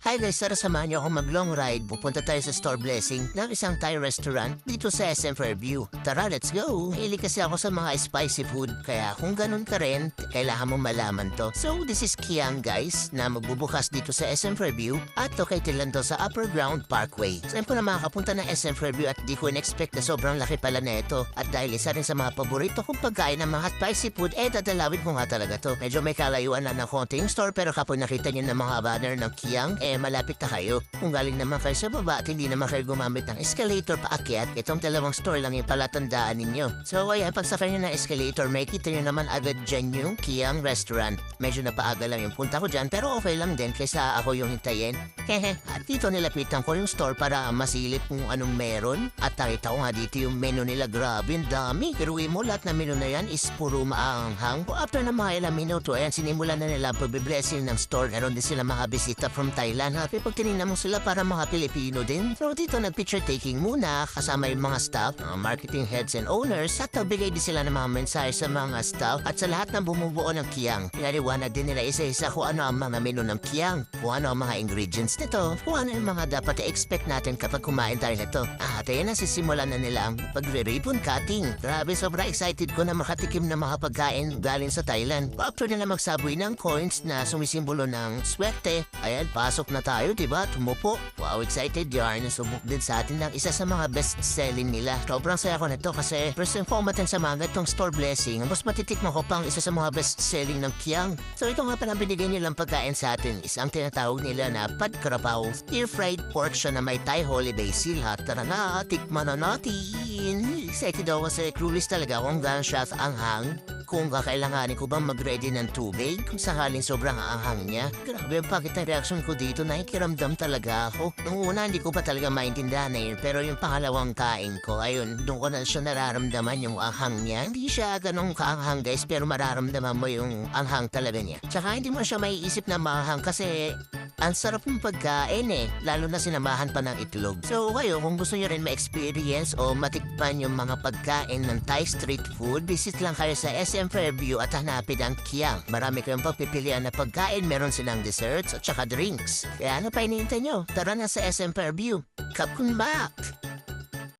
Hi guys, tara samahan niyo ako mag-long ride. Pupunta tayo sa Store Blessing ng isang Thai restaurant dito sa SM Fairview. Tara, let's go! Hili kasi ako sa mga spicy food, kaya kung ganun ka rin, kailangan mo malaman to. So, this is Kiang guys, na magbubukas dito sa SM Fairview at located lang to sa Upper Ground Parkway. Saan po na makakapunta ng SM Fairview at di ko in-expect na sobrang laki pala na ito. At dahil isa rin sa mga paborito kong pagkain ng mga spicy food, dadalawin ko nga talaga to. Medyo may kalayuan na ng konting store pero kapag nakita niyo ng mga banner ng Kiang, malapit na kayo. Kung galing naman kayo sa baba at hindi naman kayo gumamit ng escalator paakyat, itong dalawang store lang yung palatandaan ninyo. So ayan, pagsakay nyo ng escalator, may kita nyo naman agad dyan yung Kiang Restaurant. Medyo napaaga lang yung punta ko dyan, pero okay lang din kaysa ako yung hintayin. Hehe, at dito nilapitan ko yung store para masilip kung anong meron. At nakita ko nga dito yung menu nila, grabe, ang dami. Pero mo lahat na menu na yan is puro maanghang. So after na mga ilang minuto, ayan, sinimulan na nila ang pagbiblessing ng store. Meron din sila mga bisita from Thailand. Happy pag tinignan mo sila para mga Pilipino din. So dito nag-picture taking muna kasama yung mga staff, mga marketing heads and owners at nagbigay din sila ng mga mensahe sa mga staff at sa lahat ng bumubuo ng Kiang. Pinaliwanag din nila isa-isa kung ano ang mga menu ng Kiang, kung ano ang mga ingredients nito, kung ano yung mga dapat i-expect natin kapag kumain tayo nito. At ayun na, sisimulan na nila ang pagre-ribbon cutting. Grabe, sobra excited ko na makatikim ng mga pagkain galing sa Thailand. After nila magsaboy ng coins na sumisimbolo ng swerte, ayan, pasok na tayo, diba? Tumupo. Wow, excited yarn. Subok din sa atin ng isa sa mga best-selling nila. Sobrang saya ko nito kasi first and foremost sa mga itong Store Blessing, mas matitikman ko pang isa sa mga best-selling ng Kiang. So ito nga pala binigay nilang pagkain sa atin. Isang tinatawag nila na pad krapao, stir-fried pork siya na may Thai holy basil. At tara na, tikman na natin. Excited ako kasi clueless talaga kung gano'n siya ang hang. Kung kakailanganin ko bang mag-ready ng tubig kung sakaling sobrang aanghang niya. Grabe ang pakit ng reaction ko dito, nakikiramdam talaga ako. Nung una hindi ko pa talaga maintindihan na yun, pero yung pangalawang kain ko, ayun, doon ko na siya nararamdaman yung anghang niya. Hindi siya ganong kaanghang guys, pero mararamdaman mo yung anghang talaga niya. Tsaka hindi mo siya maiisip na maanghang kasi ang sarap ng pagkain lalo na sinamahan pa ng itlog. So kayo, kung gusto nyo rin ma-experience o matikpan yung mga pagkain ng Thai street food, visit lang kayo sa SM Fairview at hanapin ang Kiang. Marami kayong pagpipilian na pagkain, meron silang desserts at saka drinks. Kaya ano pa hinihintay nyo? Tara na sa SM Fairview. Kapkun back!